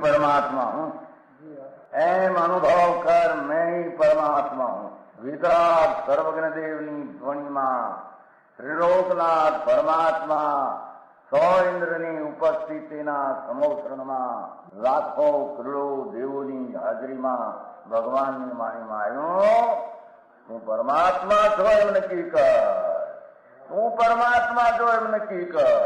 परमात्मा हूँ, एम अनुभव कर मैं ही परमात्मा हूँ। वितराग सर्वज्ञ देवनी ध्वनि में त्रिलोकनाथ परमात्मा सौ इंद्रनी उपस्थितिना समोत्रणમાં લાખો કરોડો દેવોની હાજરીમાં ભગવાનની વાણીમાં આવ્યો, તું પરમાત્મા છો એમ નક્કી કર, તું પરમાત્મા છો એમ નક્કી કર.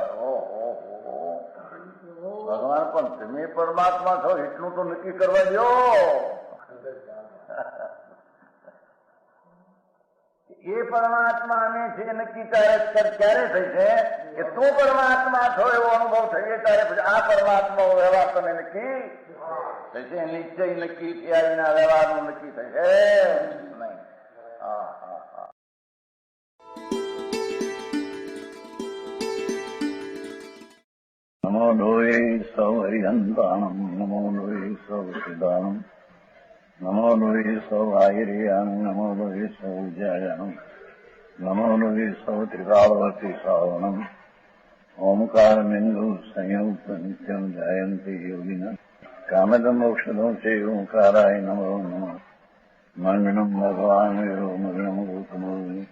ભગવાન પણ તમે પરમાત્મા છો એટલું તો નક્કી કરવા દો. એ પરમાત્માને છે નક્કી ક્યારે થઈ છે કે તું પરમાત્મા છો એવો અનુભવ થઈએ ત્યારે પછી આ પરમાત્મા વ્યવહાર તને નક્કી થશે. નિશ્ચય નક્કી થયા વિના વ્યવહારનું નક્કી થશે નહીં. હા હા હા. નમો લોહે સૌ હરિહંતાણમ, નમો લોહે સૌ સિદ્ધાણમ, નમો લોહે સૌ આહિર્યાણમ, નમો લોહે સૌ જયાણમ, નમો લોહે સૌ ત્રિકાળવતી શ્રાવણમ. ઓમકાર બિંદુ સંયુક્ત નિત્યમ જાયંતિ યોગિના કામદમ મોક્ષદો છે ઓંકારાય નમો નમઃ. મંગળમ ભગવાન વીરો મંગળમ ગૌતમોર્મિ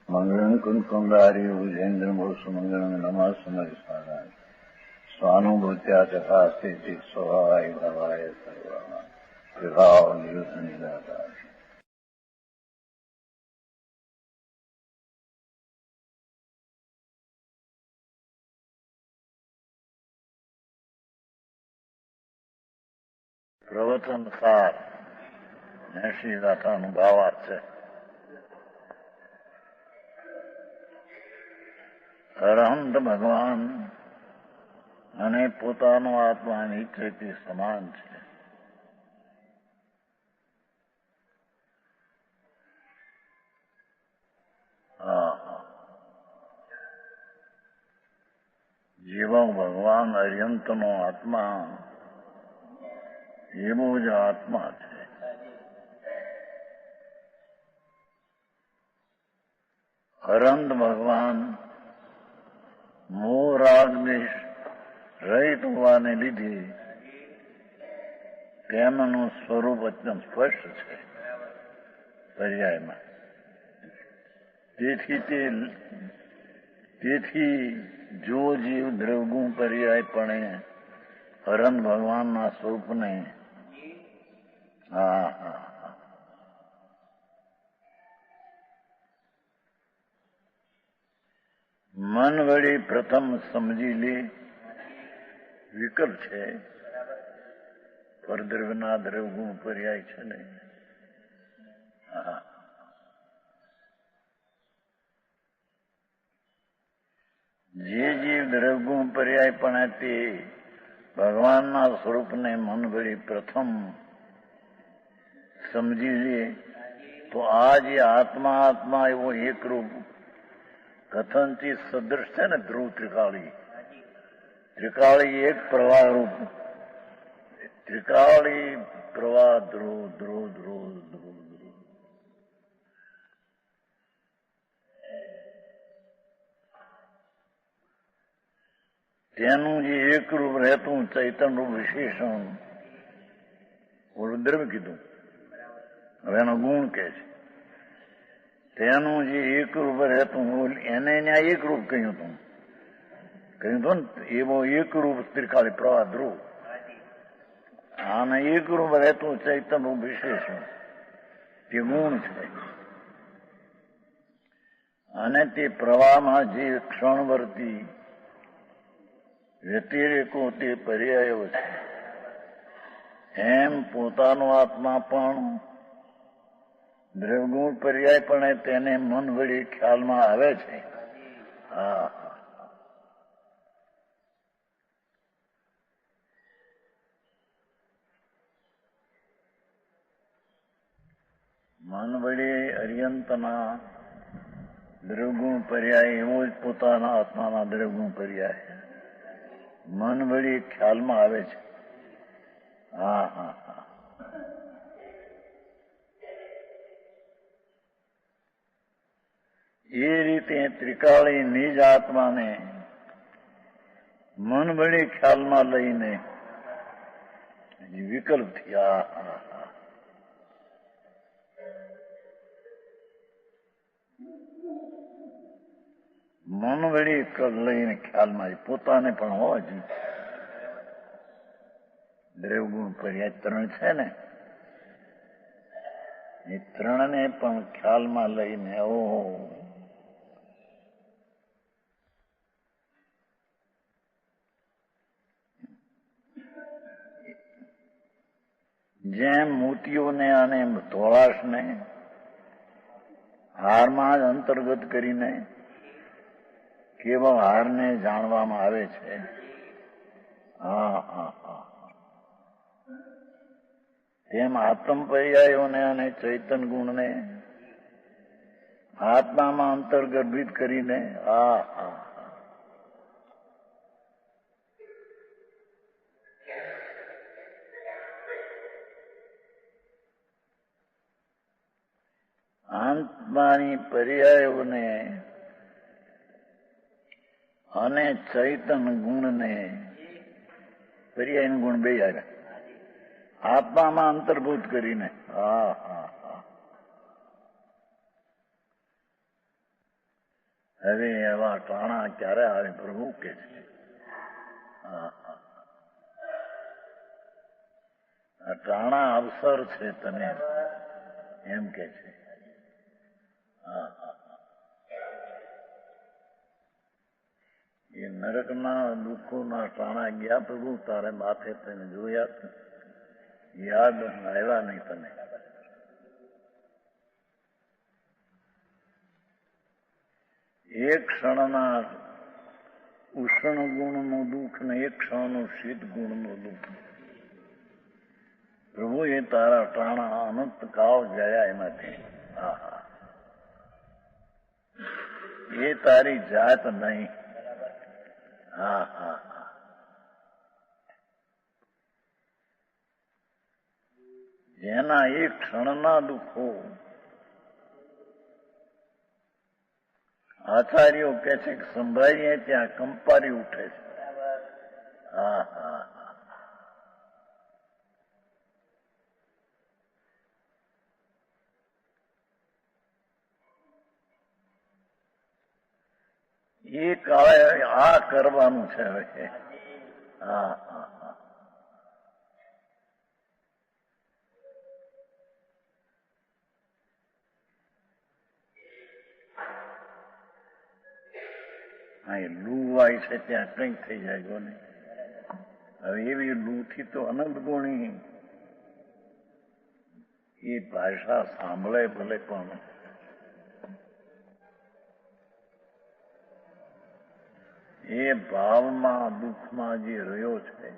મંગળમ કુંકુંડાર્યો જૈન્દ્રમો સુમંગળમ નમઃ સમરિસારાય સ્વાનુભૂત્યા ચકાસ્તે સ્વભાવાય ભવાય સર્વા વિભાવ નિયુત નિરાકાર. પ્રવચન સાર 80 દાતાનું ભાવાર્થ છે. અરહંત ભગવાન અને પોતાનો આત્મા નિશ્ચયથી સમાન છે. જેવો ભગવાન અર્યંતનો આત્મા એવો જ આત્મા છે. અરંત ભગવાન મોહ રાગ દ્વેષ રહિત હોવાને લીધે તેમનું સ્વરૂપ અત્યંત સ્પષ્ટ છે પર્યાયમાં. તેથી જો જીવ દ્રવગુણ પર્યાયપણે અરંત ભગવાનના સ્વરૂપને મન વળી પ્રથમ સમજી લે વિકલ્પ છે. પરદ્રવ્યના દ્રવગુણ પર્યાય છે ને. જે જીવ દ્રવગુણ પર્યાય પણ તે ભગવાનના સ્વરૂપને મન વળી પ્રથમ સમજી લે તો આ જે આત્મા એવો એકરૂપ કથનથી સદૃશ છે ને ધ્રુવ ત્રિકાળી એક પ્રવાહ રૂપ, ત્રિકાળી પ્રવાહ ધ્રુવ ધ્રુવ ધ્રુવ ધ્રુવ ધ્રુવ. તેનું જે એકરૂપ રહેતું ચૈતન્યરૂપ વિશેષણ ઓલું દ્રવ્ય કીધું, હવે એનો ગુણ કે છે. તેનું જે એકરૂપ રહેતું એને ત્યાં એકરૂપ કહ્યું હતું ને એવો એકરૂપ ત્રિકાળી પ્રવાહ ધ્રુવ. આને એકરૂપ રહેતું ચૈતન્યરૂપ વિશેષણ તે ગુણ છે. અને તે પ્રવાહમાં જે ક્ષણવર્તી વ્યતિરેકો તે પર્યાયો છે. એમ પોતાનો આત્મા પણ દ્રવગુણ પર્યાય પણ તેને મન વળી ખ્યાલમાં આવે છે. મન વળી અર્યંતના દ્રવગુણ પર્યાય એવો જ પોતાના આત્માના દ્રવગુણ પર્યાય મન વળી ખ્યાલમાં આવે છે. હા હા હા. એ રીતે ત્રિકાળી નિજ આત્માને મન વળી ખ્યાલમાં લઈને વિકલ્પ થયા. મન વળી લઈને ખ્યાલમાં પોતાને પણ હોવા જોઈએ. દ્રવ્યગુણ પર્યાય 3 છે ને, એ 3ને પણ ખ્યાલમાં લઈને ઓહો જેમ મોતીઓને અને ધોળાશને હારમાં જ અંતર્ગત કરીને કેવળ હારને જાણવામાં આવે છે. તેમ આત્મ પર્યાયોને અને ચૈતન ગુણને આત્મામાં અંતર્ગર્ભિત કરીને આત્માની પર્યાયોને અને ચૈતન ગુણને, પર્યાય ગુણ બે આવ્યા, આત્મામાં અંતર્ભૂત કરીને હવે એવા ટાણા ક્યારે આવે પ્રભુ કે છે. આ ટાણા અવસર છે તને એમ કે છે. એ નરકના દુઃખોના ટાણા ગયા પ્રભુ તારે માથે તને જોયા, યાદ આવ્યા નહીં તને. એક ક્ષણના ઉષ્ણ ગુણનું દુઃખ ને એક ક્ષણનું શીત ગુણનું દુઃખ. પ્રભુ એ તારા ટાણા અનંત કાળ ગયા એમાંથી. એ તારી જાત નહીં. જેના એક ક્ષણના દુઃખો આચાર્યો કે છે કે સંભાળીએ ત્યાં કંપારી ઉઠે છે. એ કાળે આ કરવાનું છે હવે. લૂ વાય છે ત્યાં કંઈક થઈ જાય કોને. હવે એવી લૂથી તો અનંત ગુણી એ ભાષા સાંભળે ભલે પણ એ ભાવમાં દુઃખમાં જે રહ્યો છે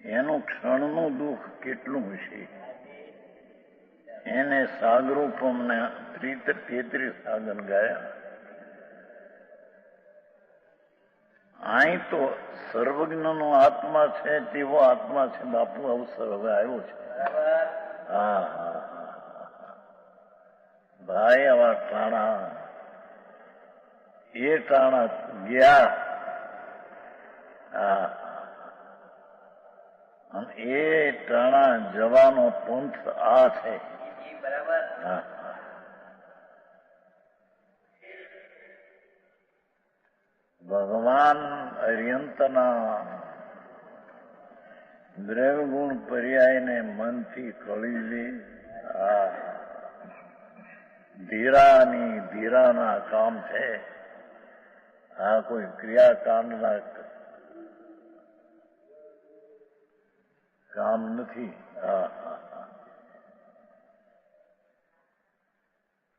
એનું ક્ષણનું દુઃખ કેટલું હશે. એને સાગરોપમને 33 સાગર ગયા. અહીં તો સર્વજ્ઞનો આત્મા છે તેવો આત્મા છે બાપુ. અવસર હવે આવ્યો છે. ભાઈ આવા ટાણા એ ટાણા ગયા. અને એ ટાણા જવાનો પંથ આ છે. ભગવાન અર્યંતના દ્રવ્યગુણ પર્યાયને મનથી કળી લે. ધીરાના કામ છે. આ કોઈ ક્રિયાકાંડના કામ નથી.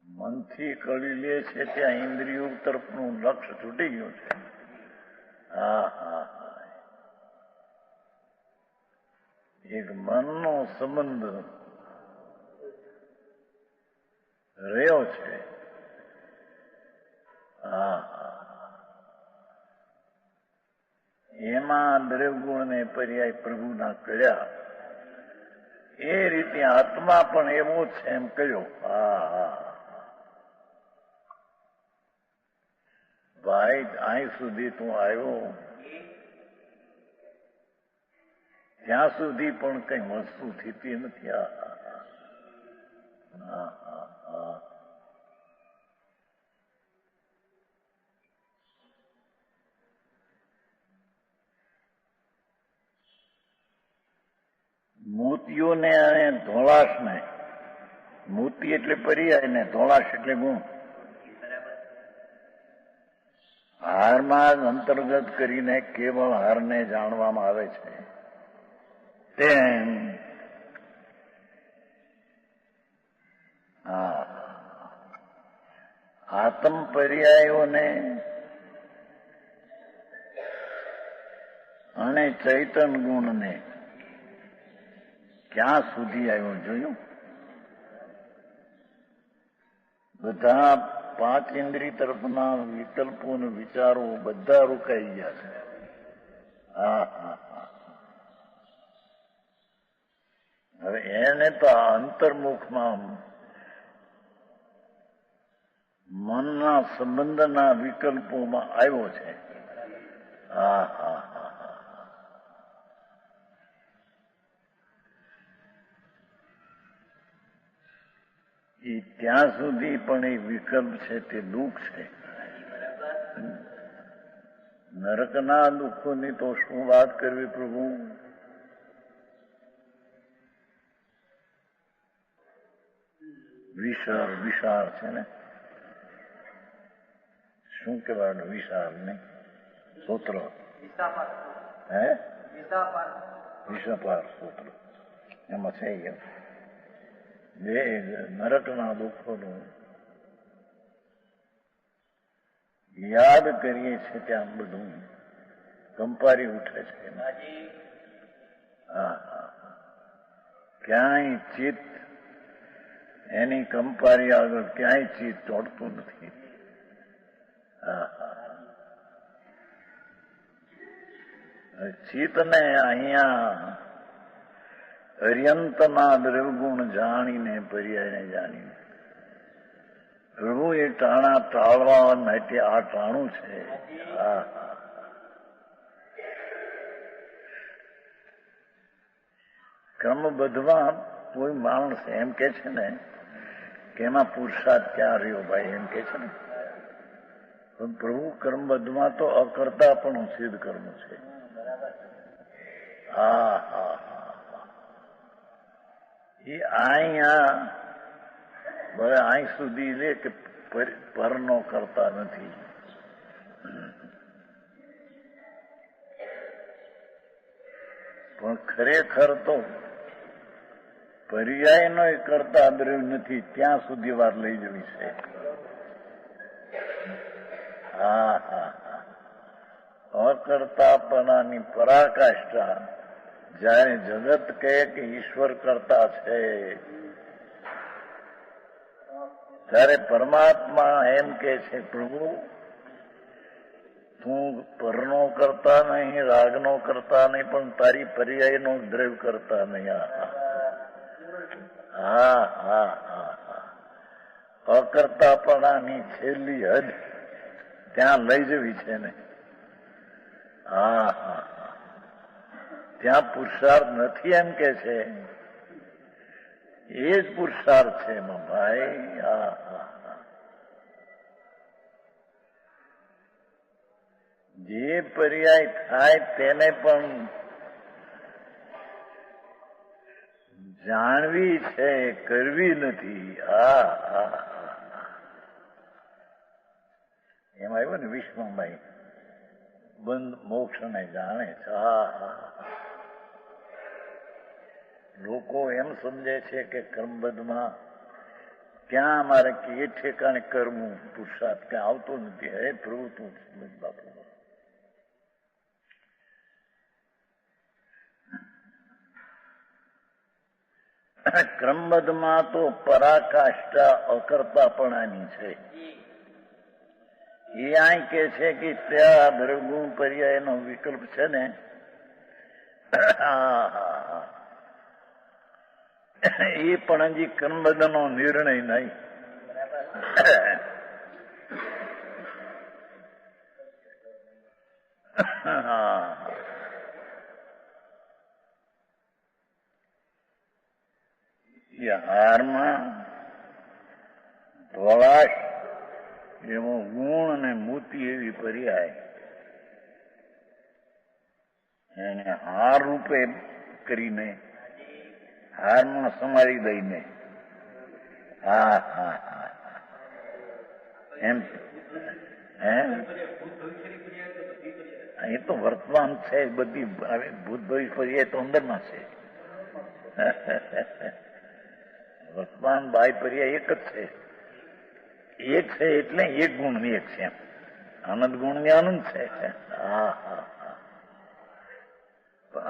મનથી કળી લે છે ત્યાં ઇન્દ્રિયો તરફનું લક્ષ્ય છૂટી ગયું છે. એક મનનો સંબંધ રહ્યો છે. એમાં દ્રવ્યગુણ ને પર્યાય પ્રભુના કર્યા. એ રીતે આત્મા પણ એવો છે એમ કહ્યું. હા હા ભાઈ, અહીં સુધી તું આવ્યો ત્યાં સુધી પણ કઈ વસ્તુ થતી નથી. મોતીઓને અને ધોળાશને, મોતી એટલે પર્યાય ને ધોળાશ એટલે ગુણ, હારમાં જ અંતર્ગત કરીને કેવળ હારને જાણવામાં આવે છે. તેમ આત્મ પર્યાયોને અને ચૈતન ગુણને ક્યાં સુધી આવ્યો જોયું? બધા પાંચ ઇન્દ્રિય તરફના વિકલ્પો અને વિચારો બધા રોકાઈ ગયા છે. હવે એને તો અંતર્મુખમાં મનના સંબંધના વિકલ્પોમાં આવ્યો છે. એ ત્યાં સુધી પણ એ વિકલ્પ છે તે દુઃખ છે. નરકના દુઃખોની તો શું વાત કરવી પ્રભુ? વિશાળ છે ને, શું કહેવાનું વિશાળ ને સૂત્ર? હે વિષાપાર સૂત્ર એમાં છે. જે નરકના દુઃખોનું યાદ કરીએ છીએ ત્યાં બધું કંપારી ઉઠે છે. ક્યાંય ચિત્ત એની કંપારી આગળ ક્યાંય ચિત્ત ચોડતું નથી. ચિત્તને અહીંયા અર્યંતના દ્રવગુણ જાણીને પર્યાયને જાણીને પ્રભુ એ ટાણા ટાળવા માટે આ ટાણું છે. ક્રમબદ્ધમાં કોઈ માણસ એમ કે છે ને કે એમાં પુરુષાર્થ ક્યાં રહ્યો ભાઈ, એમ કે છે ને. પણ પ્રભુ કર્મબદ્ધમાં તો અકર્તા પણ સિદ્ધ કર્મ છે. એ અહીંયા ભલે અહીં સુધી લે કે પરનો કરતા નથી. પણ ખરેખર તો પર્યાયનો એ કરતા દ્રવ્ય નથી, ત્યાં સુધી વાર લઈ જવી છે. અકર્તાપણાની પરાકાષ્ઠા જયારે જગત કહે કે ઈશ્વર કરતા છે, ત્યારે પરમાત્મા એમ કે છે પ્રભુ તું પરનો કરતા નહીં, રાગનો કરતા નહીં, પણ તારી પર્યાયનો દ્રવ્ય કરતા નહીં. અકર્તાપણાની છેલ્લી હદ ત્યાં લઈ જવી છે ને. ત્યાં પુરુષાર્થ નથી એમ કે છે. એ જ પુરુષાર્થ છે એમાં ભાઈ. જે પર્યાય થાય તેને પણ જાણવી છે, કરવી નથી. એમ આવ્યું ને વિશ્વભાઈ બંધ મોક્ષ ને જાણે છે. લોકો એમ સમજે છે કે કર્મબદ્ધમાં ક્યાં અમારે કે એ ઠેકાણે કરવું પુરુષાર્થ ક્યાં આવતો નથી. હે પ્રભુ તું સમજ બાપુ. ક્રમબદ્ધમાં તો પરાકાષ્ઠા અકર્તાપણાની છે. એ અહીં કે છે કે ત્યાં દ્રવગુણ પર્યાયનો વિકલ્પ છે ને, એ પણ હજી કર્મબંધનો નિર્ણય નહીં. હારમાં ધોળાશ એવો ગુણ અને મોતી એવી પર્યાય એને હાર રૂપે કરીને હારમાં સમારી દઈને હા હા હા એમ હે એ તો વર્તમાન છે બધી ભૂત ભવિષ્ય પર્યાય તો અંદરમાં છે. વર્તમાન બાય પર્યાય એક જ છે. એક છે એટલે એક ગુણ ની એક છે. આનંદ ગુણ ની આનંદ છે. હા હા હા.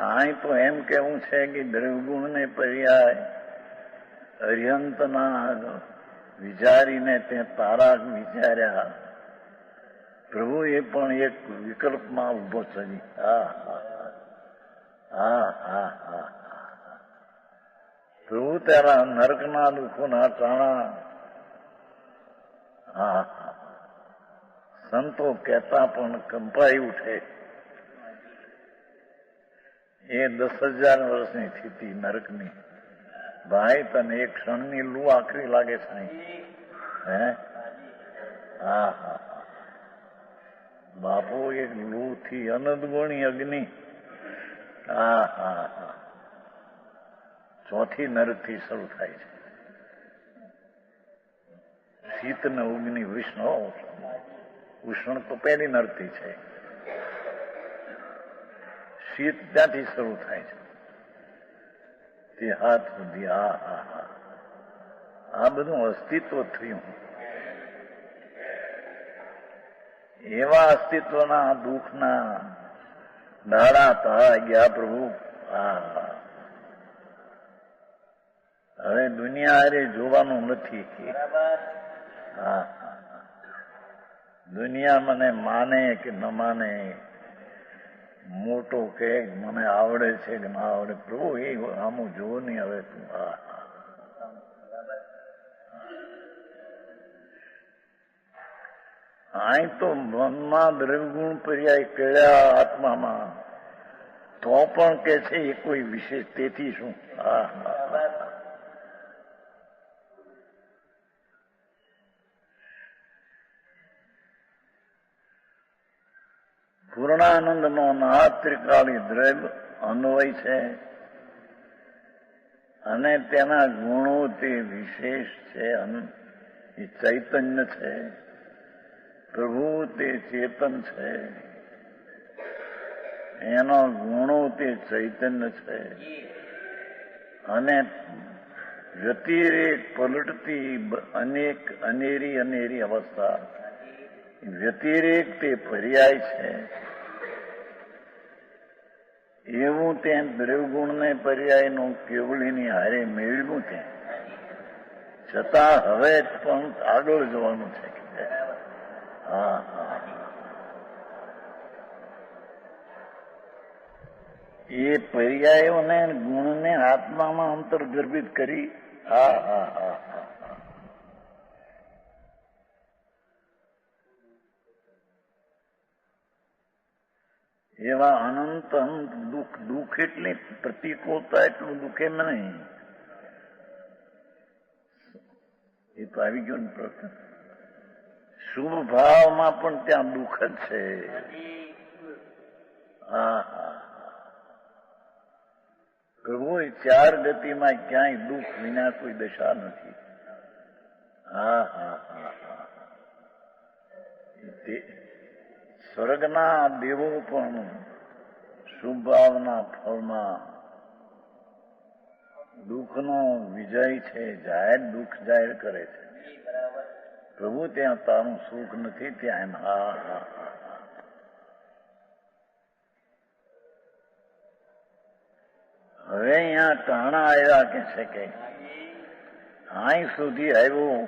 અહીં તો એમ કેવું છે કે દ્રવગુણ ને પર્યાય અર્યંતના વિચારીને તે તારા વિચાર્યા પ્રભુ એ પણ એક વિકલ્પમાં ઉભો થઈ. હા હા હા હા હા. પ્રભુ તારા નરકના દુઃખોના ટાણા. હા હા. સંતો કહેતા પણ કંપાઈ ઉઠે. એ 10,000 વર્ષની સ્થિતિ નરકની. ભાઈ તને એક ક્ષણની લૂ આકરી લાગે સાંઈ. હે હા હા. બાપુ એક લૂ થી અનંત ગુણી અગ્નિ. હા હા હા. ચોથી નરક થી શરૂ થાય છે. શીત ને અગ્નિ વિષ્ણુ ઉષ્ણ તો પહેલી નરકથી છે. શીત ત્યાંથી શરૂ થાય છે તે હાથ સુધી. હા હા હા. આ બધું અસ્તિત્વ થયું. એવા અસ્તિત્વના દુઃખના દાડા તા ગયા પ્રભુ. હા હવે દુનિયા હારે જોવાનું નથી. હા દુનિયા મને માને કે ન માને, મોટો કે મને આવડે છે કે ના આવડે, પ્રભુ એ આમું જોવો નહીં હવે તું. હા અહીં તો મનમાં દ્રવગુણ પર્યાય કર્યા આત્મામાં તો પણ કે છે એ કોઈ વિશેષ. તેથી શું? હા હા. પૂર્ણાનંદ નો નાદ ત્રિકાળી દ્રવ્ય અન્વય છે અને તેના ગુણો તે વિશેષ છે. એ ચૈતન્ય છે. પ્રભુ તે ચેતન છે. એનો ગુણો તે ચૈતન્ય છે અને વ્યતિરેક પલટતી અનેક અનેરી અનેરી અવસ્થા. વ્યતિરેક તે પર્યાય છે. એવું ત્યાં દ્રવગુણ ને પર્યાયનું કેવળીની હારે મેળવ્યું ત્યાં છતાં હવે પણ આગળ જવાનું છે. હા હા. એ પર્યાયોને ગુણને આત્મામાં અંતર્ગર્ભિત કરી. હા હા હા હા. એવા અનંત અનંત દુઃખ. દુઃખ એટલે પ્રતિકૂળતા એટલું દુઃખ એમ નહીં. એ તો આવી ગયો ને પ્રશ્ન. શુભ ભાવમાં પણ ત્યાં દુઃખ જ છે. હા હા. પ્રભુ ચાર ગતિમાં ક્યાંય દુઃખ વિના કોઈ દશા નથી. હા હા હા હા. સ્વર્ગના દેવો પણ શુભ ભાવના ફળમાં દુઃખનો વિજય છે. જાહેર દુઃખ જાહેર કરે છે. પ્રભુ ત્યાં તારું સુખ નથી ત્યાં એમ. હા હા હા. હવે અહીંયા ટાણા આવ્યા કે છે કે અહીં સુધી આવ્યો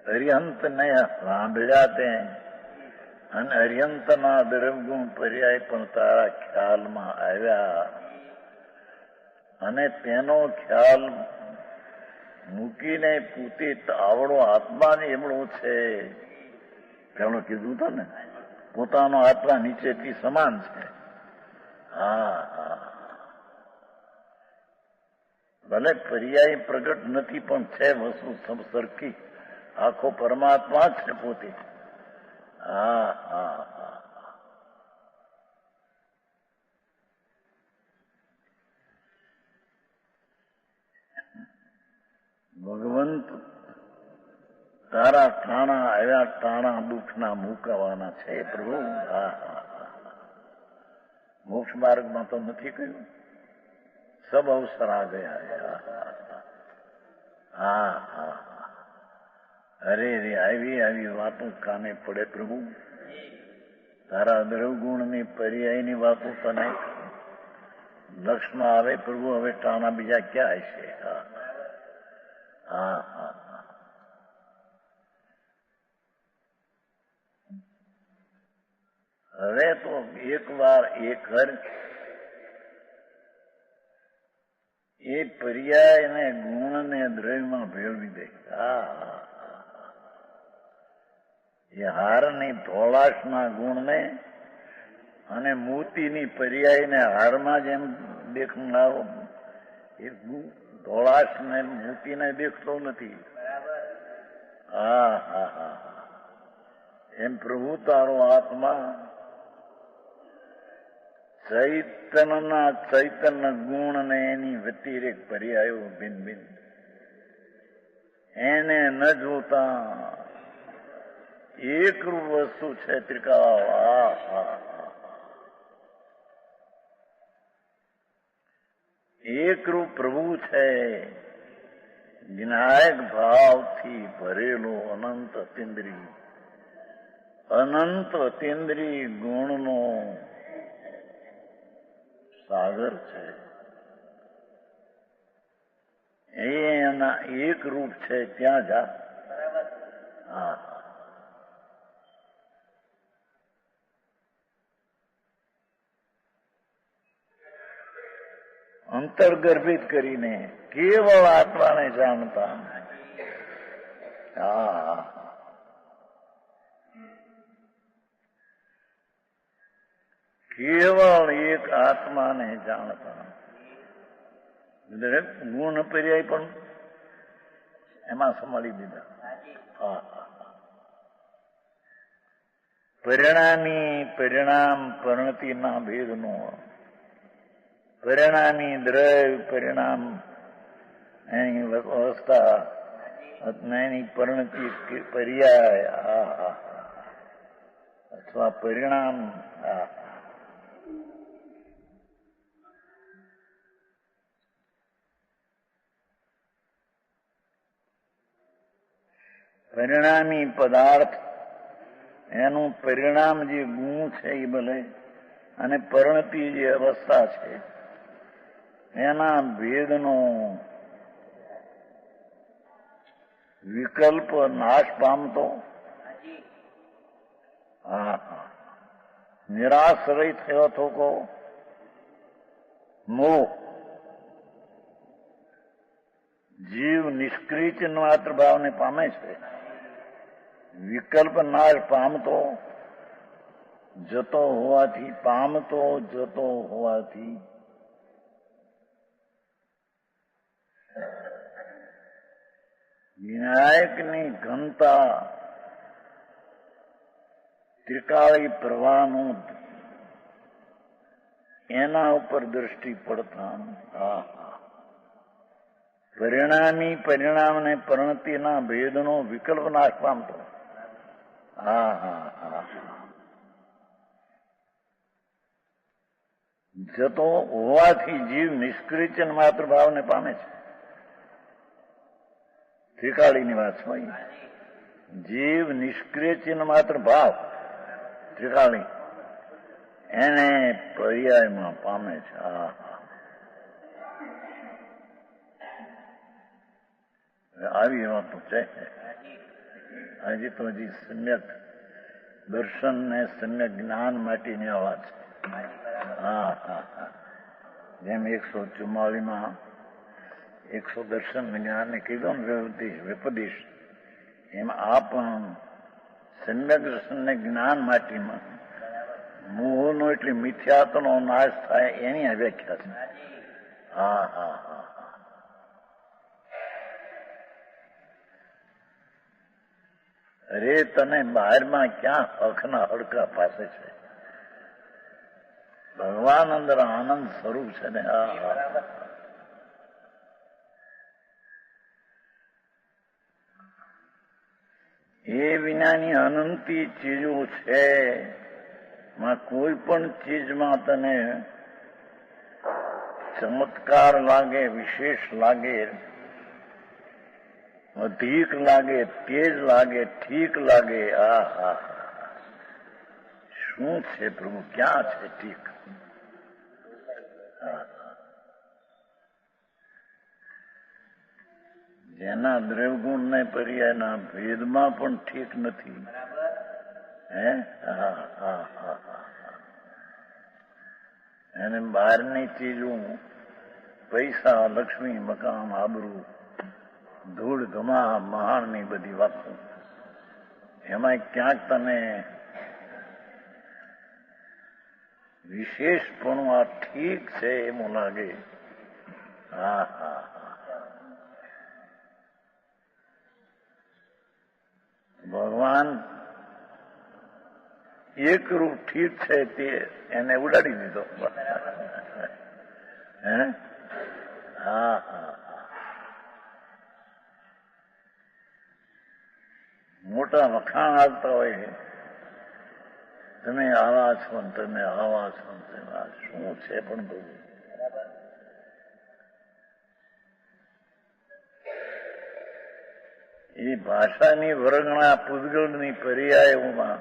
અરિહંત ને સાંભળ્યા તે અને અરિહંતના દ્રવગુણ પર્યાય પણ તારા ખ્યાલમાં આવ્યા અને તેનો ખ્યાલ મૂકીને પૂતે આવડો આત્મા ને એમણો છે. પેલું કીધું હતું ને, પોતાનો આત્મા નીચેથી સમાન છે. હા હા, ભલે પર્યાય પ્રગટ નથી પણ છે વસ્તુ સરખી. આખો પરમાત્મા જ છે પોતે. હા હા હા, ભગવંત તારા ટાણા આવ્યા, ટાણા દુઃખના મુકાવાના છે પ્રભુ. હા હા હા, મોક્ષ માર્ગમાં તો નથી કહ્યું, સબ અવસર આ ગયા. હા હા, અરે રે, આવી વાતો કાને પડે પ્રભુ. તારા દ્રવગુણની પર્યાયની વાતો તને લક્ષમાં આવે પ્રભુ. હવે ટાણા બીજા ક્યાં હશે? હા હા હા, હવે તો એક વાર એક હર એ પર્યાય ને ગુણ ને દ્રવ્યમાં ભેળવી દે. હા હા, એ હારની ધોળાશના ગુણને અને મોતીની પર્યાયને હારમાં જેમ દેખનારો એ ધોળાશ ને મોતીને દેખતો નથી. હા હા હા, એમ પ્રભુ તારો આત્મા ચૈતનના ચૈતન્ય ગુણ ને એની વ્યતિરેક પર્યાયો ભિન્ન ભિન્ન એને ન જોતા એકરૂપ વસ્તુ છે ત્રિકાળ. એકરૂપ પ્રભુ છે. વિનાયક ભાવથી ભરેલો અનંત અતિન્દ્રિય ગુણનો સાગર છે. એના એક રૂપ છે. ત્યાં જા. હા, અંતર્ગર્ભિત કરીને કેવળ આત્માને જાણતા. હા, કેવળ એક આત્માને જાણતા. દરેક ગુણ પર્યાય પણ એમાં સંભાળી દીધા. હા, પરિણામ પરિણતિના ભેદનો, પરિણામી દ્રવ્ય પરિણામ એની અવસ્થા, એની પરિણતિ પર્યાય અથવા પરિણામ. પરિણામી પદાર્થ એનું પરિણામ જે ગુણ છે એ ભલે, અને પરિણતિ જે અવસ્થા છે એના ભેદનો વિકલ્પ નાશ પામતો. હા, નિરાશ્રય થયો તો કહો મોહ. જીવ નિષ્ક્રિય ચિહ્ન માત્ર ભાવને પામે છે. વિકલ્પ નાશ પામતો જતો હોવાથી વિનાયકની ઘનતા ત્રિકાળી પ્રવાહનું એના ઉપર દ્રષ્ટિ પડતા. પરિણામી પરિણામને પરિણતિના ભેદનો વિકલ્પ નાશ પામતો. હા હા હા, જતો હોવાથી જીવ નિષ્ક્રિય માત્ર ભાવને પામે છે. ત્રિકાળીની વાત હોય, જીવ નિષ્ક્રિય ચિહ્ન માત્ર ભાવ ત્રિકાળી એને પર્યાયમાં પામે છે. આવી વાતો છે. હજી તો સમ્યક દર્શન ને સમ્યક જ્ઞાન માટેની વાત છે. હા હા હા, જેમ 144માં 100 દર્શન જ્ઞાનને કીધું ને વિપદીશ, એમાં આ પણ સમ્યક દર્શનને જ્ઞાન માટીમાં મોહનો એટલે મિથ્યાત્વનો નાશ થાય એની આ વ્યાખ્યા છે. હા હા હા હા. અરે તને બહારમાં ક્યાં હકના હડકા પાસે છે? ભગવાન અંદર આનંદ સ્વરૂપ છે ને. હા હા. એ વિનાની અનંતી ચીજો છે. કોઈ પણ ચીજમાં તને ચમત્કાર લાગે, વિશેષ લાગે, અધિક લાગે, તેજ લાગે, ઠીક લાગે. આ હા, શું છે પ્રભુ? ક્યાં છે ઠીક? જેના દ્રવગુણ ને પર્યાયના ભેદમાં પણ ઠીક નથી. હે હા હા હા. એને બહારની ચીજું, પૈસા, લક્ષ્મી, મકાન, આબરૂ, ધૂળ ધમા મહાણની બધી વાતો, એમાં ક્યાંક તને વિશેષપણું આ ઠીક છે એવું લાગે. હા હા હા. ભગવાન એક રૂપ ઠીક છે તે એને ઉડાડી દીધો. હે હા હા. મોટા વખાણ આવતા હોય, તમે આવા છો ને તમે આવા છો ને તમે આ શું છે પણ બહુ. એ ભાષાની વર્ગણા પૂતગળની પર્યાયોમાં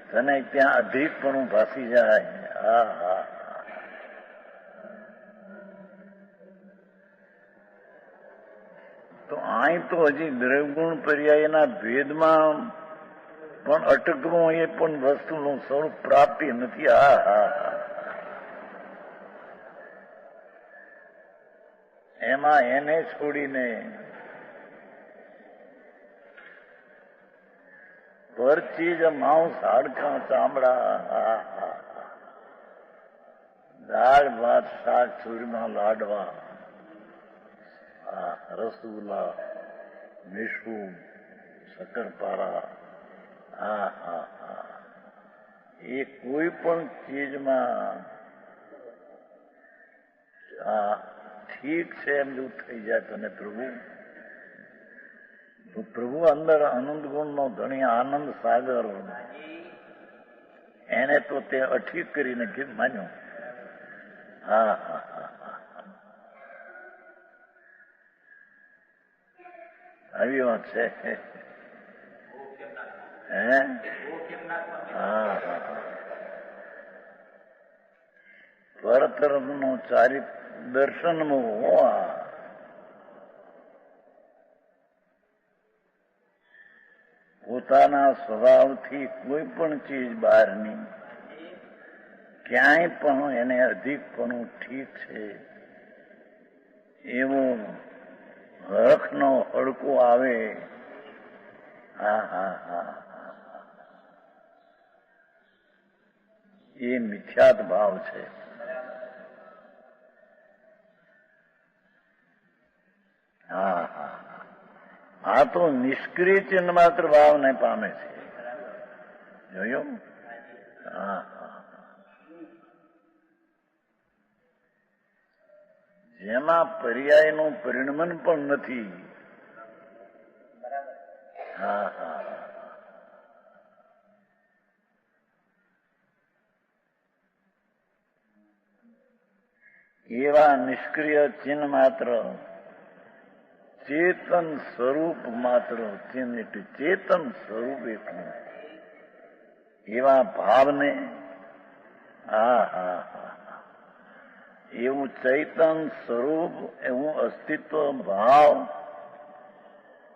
તને ત્યાં અધિકપણું ભાસી જાય. હા હા. તો અહીં તો હજી દ્રવગુણ પર્યાયના ભેદમાં પણ અટકવું એ પણ વસ્તુનું સ્વરૂપ પ્રાપ્તિ નથી. હા હા હા. એમાં એને છોડીને પર ચીજ માંસ, હાડકા, ચામડા, દાળ ભાત શાક ચૂરમા લાડવા, રસગુલ્લા, મીઠું, શક્કરપારા, હા હા હા. એ કોઈ પણ ચીજમાં ઠીક છે એમ જો થઈ જાય તને પ્રભુ, તો પ્રભુ અંદર આનંદ ગુણનો ધણી, આનંદ સાગર, એને તો તે અઠીક કરીને કીધું માન્યો. હા હા હા. આવી વાત છે. હે હા હા. પરતરફનો ચારિત દર્શનમાં પોતાના સ્વભાવથી કોઈ પણ ચીજ બહારની ક્યાંય પણ એને અધિકપણું ઠીક છે એવું હરખનો હડકો આવે. હા હા હા. એ મિથ્યાત ભાવ છે. હા હા. આ તો નિષ્ક્રિય ચિહ્ન માત્ર ભાવને પામે છે. જોયું? હા હા. જેમાં પર્યાયનું પરિણમન પણ નથી. હા હા. એવા નિષ્ક્રિય ચિહ્ન માત્ર, ચેતન સ્વરૂપ માત્ર ચિહ્ન એટલે ચેતન સ્વરૂપ એટલું, એવા ભાવને હા હા હા. એવું ચૈતન સ્વરૂપ, એવું અસ્તિત્વ ભાવ,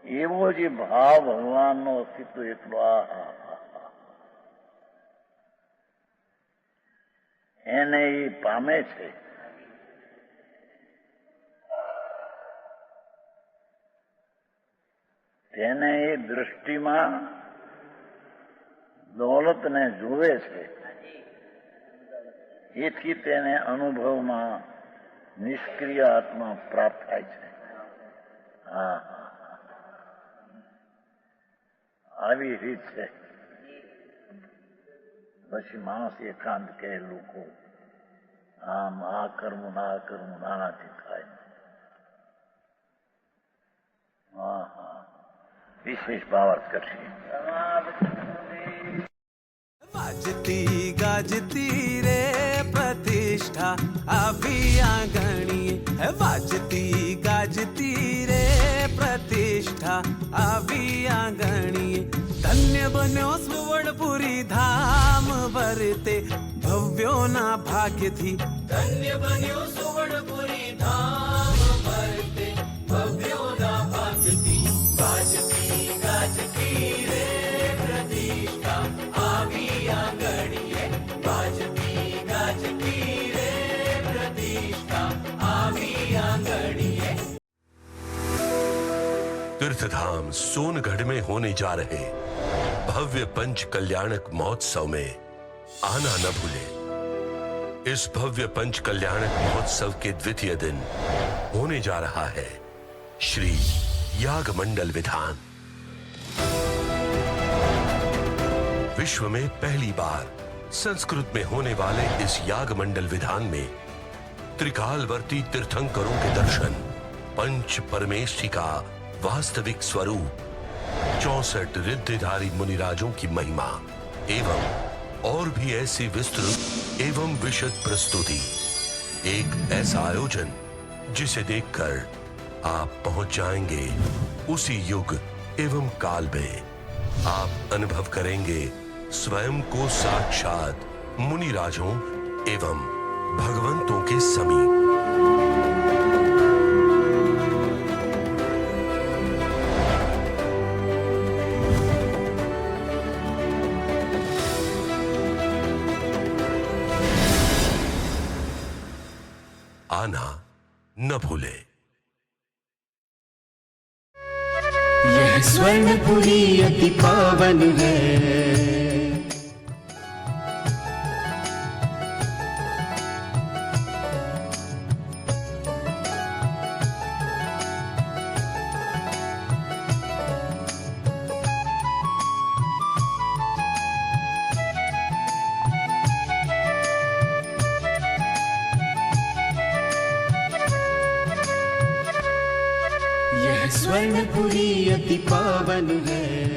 એવો જે ભાવ ભગવાનનો અસ્તિત્વ એટલો. આ હા હા. એને એ પામે છે. જેને એ દૃષ્ટિમાં દોલતને જુએ છે એથી તેને અનુભવમાં નિષ્ક્રિય આત્મા પ્રાપ્ત થાય છે. હા, આવી રીત છે. પછી માણસ એકાંત કે લોકો આમ આ કરવું ના કરવું નાનાથી થાય. હા હા, વિશેષ ભાવાર્થ કરશે. વાજતી ગાજતી રે પ્રતિષ્ઠા આવી આંગણીએ, વાજતી ગાજતી રે પ્રતિષ્ઠા આવી આંગણીએ. ધન્ય બન્યો સુવર્ણપુરી ધામ વર્તે ભવ્યોના ભાગ્યથી. ધન્ય બન્યો સુવર્ણપુરી ધામ વર્તે ભવ્યોના ભાગ્યથી. વાજતી ગાજતી રે પ્રતિષ્ઠા આવી આંગણીએ, વાજતી ગાજતી રે પ્રતિષ્ઠા આવી આંગણીએ. तीर्थधाम सोनगढ़ में होने जा रहे भव्य पंच कल्याणक महोत्सव में आना न भूले. इस भव्य पंच कल्याणक महोत्सव के द्वितीय दिन होने जा रहा है श्री याग मंडल विधान. विश्व में पहली बार संस्कृत में होने वाले इस याग मंडल विधान में त्रिकालवर्ती तीर्थंकरों के दर्शन, पंच परमेष्ठी का वास्तविक स्वरूप, 64 रिद्धिधारी मुनिराजों की महिमा एवं और भी ऐसी विस्तृत एवं विशद प्रस्तुति. एक ऐसा आयोजन जिसे देखकर आप पहुंच जाएंगे उसी युग एवं काल में. आप अनुभव करेंगे स्वयं को साक्षात मुनिराजों एवं भगवंतों के समीप. आना न भूले. यह स्वर्णपुरी अति पावन है, यह स्वर्णपुरी अति पावन है.